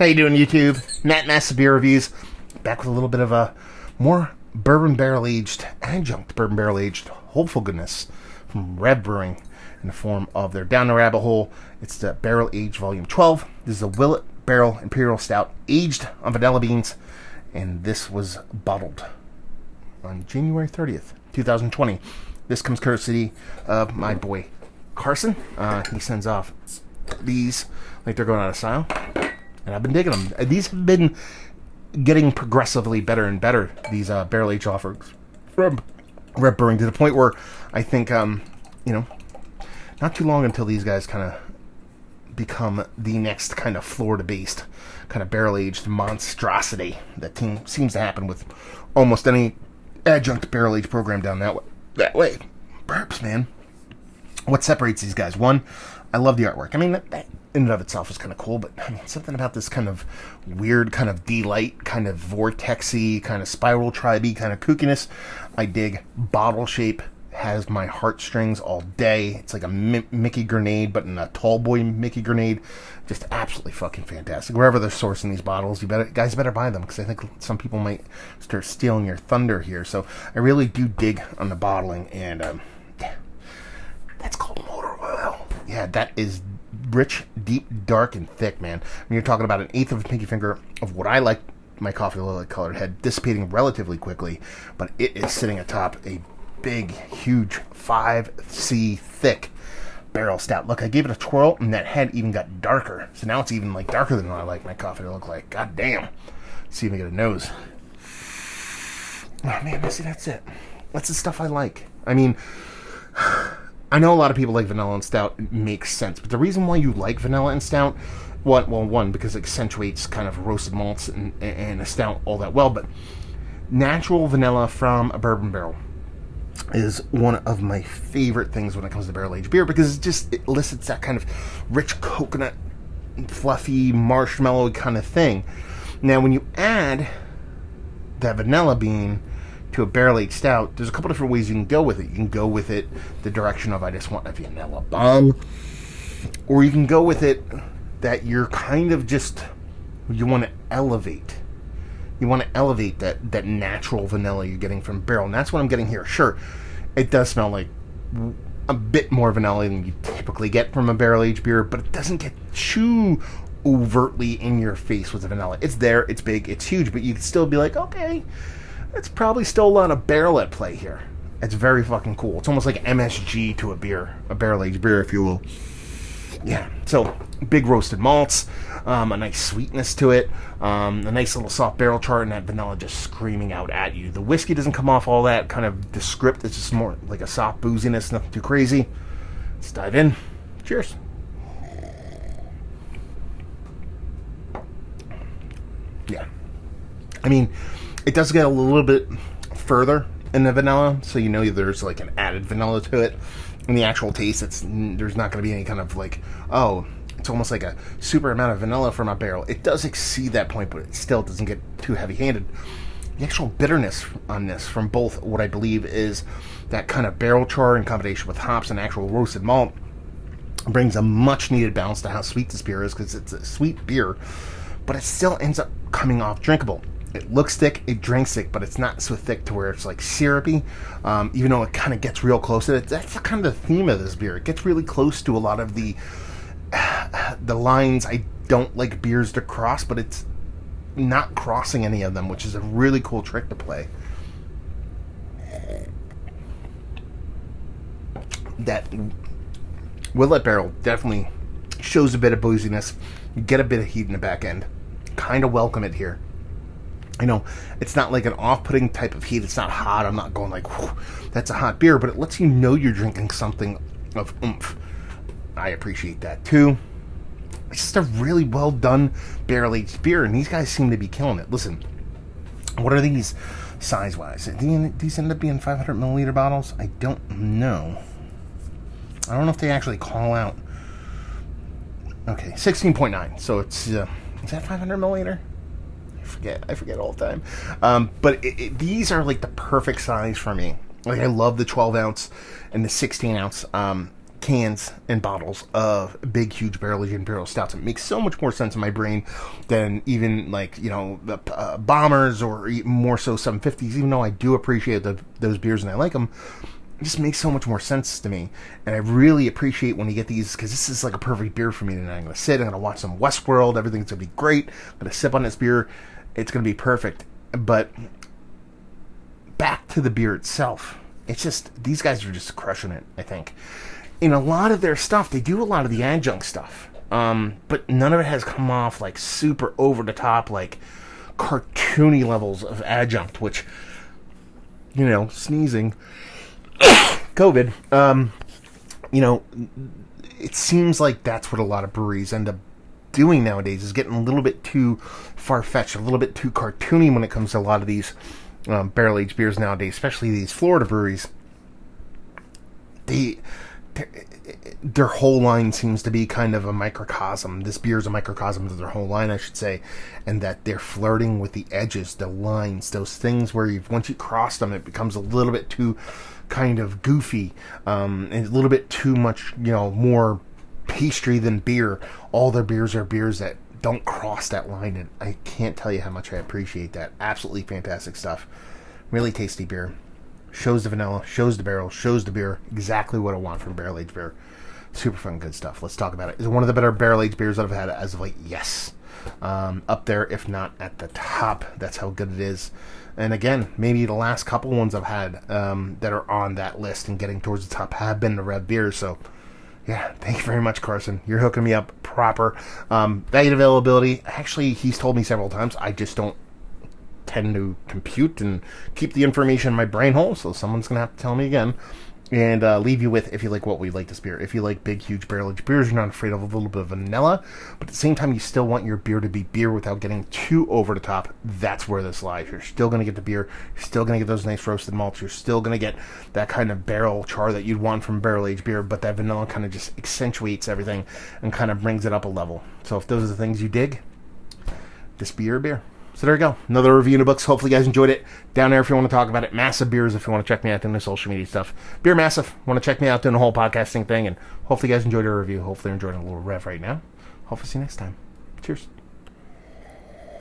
How you doing, YouTube? Matt Massive Beer Reviews. Back with a little bit of a more bourbon barrel-aged, adjunct bourbon barrel-aged hopeful goodness from Reve Brewing in the form of their Down the Rabbit Hole. It's the Barrel Aged Volume 12. This is a Willet Barrel Imperial Stout aged on vanilla beans, and this was bottled on January 30th, 2020. This comes courtesy of my boy Carson. He sends off these like they're going out of style, and I've been digging them. These have been getting progressively better and better, these barrel-aged offerings from Reve Brewing, to the point where I think, not too long until these guys kind of become the next kind of Florida-based kind of barrel-aged monstrosity that seems to happen with almost any adjunct barrel-aged program down that way. Burps, man. What separates these guys? One, I love the artwork. I mean, that in and of itself is kind of cool, but I mean, something about this kind of weird, kind of D-light, kind of vortexy, kind of spiral tribey, kind of kookiness. I dig. Bottle shape has my heartstrings all day. It's like a Mickey grenade, but in a tall boy Mickey grenade. Just absolutely fucking fantastic. Wherever they're sourcing these bottles, guys better buy them, because I think some people might start stealing your thunder here. So I really do dig on the bottling, and that's called motor oil. Yeah, that is rich, deep, dark, and thick, man. When you're talking about an eighth of a pinky finger of what I like my coffee lily colored head, dissipating relatively quickly, but it is sitting atop a big, huge 5C thick barrel stout. Look, I gave it a twirl, and that head even got darker. So now it's even like darker than I like my coffee to look like. God damn. Let's see if I get a nose. Oh man, see, that's it. That's the stuff I like. I mean, I know a lot of people like vanilla and stout. It makes sense. But the reason why you like vanilla and stout, one, because it accentuates kind of roasted malts and a stout all that well. But natural vanilla from a bourbon barrel is one of my favorite things when it comes to barrel-aged beer, because it elicits that kind of rich coconut, fluffy, marshmallow kind of thing. Now, when you add that vanilla bean to a barrel-aged stout, there's a couple different ways you can go with it. You can go with it the direction of, I just want a vanilla bomb, or you can go with it that you're kind of just, you want to elevate. You want to elevate that natural vanilla you're getting from barrel, and that's what I'm getting here. Sure, it does smell like a bit more vanilla than you typically get from a barrel-aged beer, but it doesn't get too overtly in your face with the vanilla. It's there, it's big, it's huge, but you can still be like, okay, it's probably still a lot of barrel at play here. It's very fucking cool. It's almost like MSG to a beer, a barrel-aged beer, if you will. Yeah, so big roasted malts, a nice sweetness to it, a nice little soft barrel chart, and that vanilla just screaming out at you. The whiskey doesn't come off all that kind of descript. It's just more like a soft booziness, nothing too crazy. Let's dive in. Cheers. Yeah. I mean, it does get a little bit further in the vanilla, so you know there's like an added vanilla to it. In the actual taste, there's not going to be any kind of like, oh, it's almost like a super amount of vanilla from a barrel. It does exceed that point, but it still doesn't get too heavy-handed. The actual bitterness on this from both what I believe is that kind of barrel char in combination with hops and actual roasted malt brings a much-needed balance to how sweet this beer is, because it's a sweet beer, but it still ends up coming off drinkable. It looks thick, it drinks thick, but it's not so thick to where it's like syrupy, even though it kind of gets real close to it. That's kind of the theme of this beer. It gets really close to a lot of the lines I don't like beers to cross, but it's not crossing any of them, which is a really cool trick to play. That Willet barrel definitely shows a bit of booziness. You get a bit of heat in the back end. Kind of welcome it here. You know, it's not like an off-putting type of heat. It's not hot. I'm not going like, that's a hot beer, but it lets you know you're drinking something of oomph. I appreciate that too. It's just a really well done barrel-aged beer, and these guys seem to be killing it. Listen, what are these size-wise? These end up being 500 milliliter bottles? I don't know. I don't know if they actually call out. Okay, 16.9. So it's, is that 500 milliliter? I forget all the time. But these are like the perfect size for me. Like, I love the 12 ounce and the 16 ounce. cans and bottles of big, huge barrel-aged Imperial Stouts. It makes so much more sense in my brain than even, like, you know, the Bombers or more so 750s, even though I do appreciate those beers and I like them. It just makes so much more sense to me. And I really appreciate when you get these, because this is like a perfect beer for me tonight. I'm going to sit, I'm going to watch some Westworld, everything's going to be great. I'm going to sip on this beer. It's going to be perfect. But back to the beer itself. It's just, these guys are just crushing it, I think. In a lot of their stuff, they do a lot of the adjunct stuff. But none of it has come off like super over the top, like cartoony levels of adjunct, which, you know, sneezing, COVID, you know, it seems like that's what a lot of breweries end up doing nowadays, is getting a little bit too far-fetched, a little bit too cartoony when it comes to a lot of these barrel-aged beers nowadays, especially these Florida breweries. Their whole line seems to be kind of a microcosm. This beer is a microcosm of their whole line, I should say, and that they're flirting with the edges, the lines, those things where once you cross them, it becomes a little bit too kind of goofy, and a little bit too much, you know, more pastry than beer. All their beers are beers that don't cross that line, and I can't tell you how much I appreciate that. Absolutely fantastic stuff. Really tasty beer. Shows the vanilla, shows the barrel, shows the beer. Exactly what I want from barrel-aged beer. Super fun, good stuff. Let's talk about it. Is it one of the better barrel-aged beers that I've had as of late? Yes. Up there, if not at the top. That's how good it is. And again, maybe the last couple ones I've had that are on that list and getting towards the top have been the Reve beers. So, yeah, thank you very much, Carson. You're hooking me up proper. Value availability. Actually, he's told me several times. I just don't tend to compute and keep the information in my brain hole, so someone's going to have to tell me again. And leave you with, if you like what we like this beer. If you like big, huge barrel-aged beers, you're not afraid of a little bit of vanilla, but at the same time, you still want your beer to be beer without getting too over the top. That's where this lies. You're still going to get the beer. You're still going to get those nice roasted malts. You're still going to get that kind of barrel char that you'd want from barrel-aged beer, but that vanilla kind of just accentuates everything and kind of brings it up a level. So if those are the things you dig, this be your beer. So there you go. Another review in the books. Hopefully you guys enjoyed it. Down there if you want to talk about it. Massive Beers if you want to check me out doing the social media stuff. Beer Massive. Want to check me out doing the whole podcasting thing. And hopefully you guys enjoyed the review. Hopefully you're enjoying a little Rev right now. Hopefully see you next time. Cheers.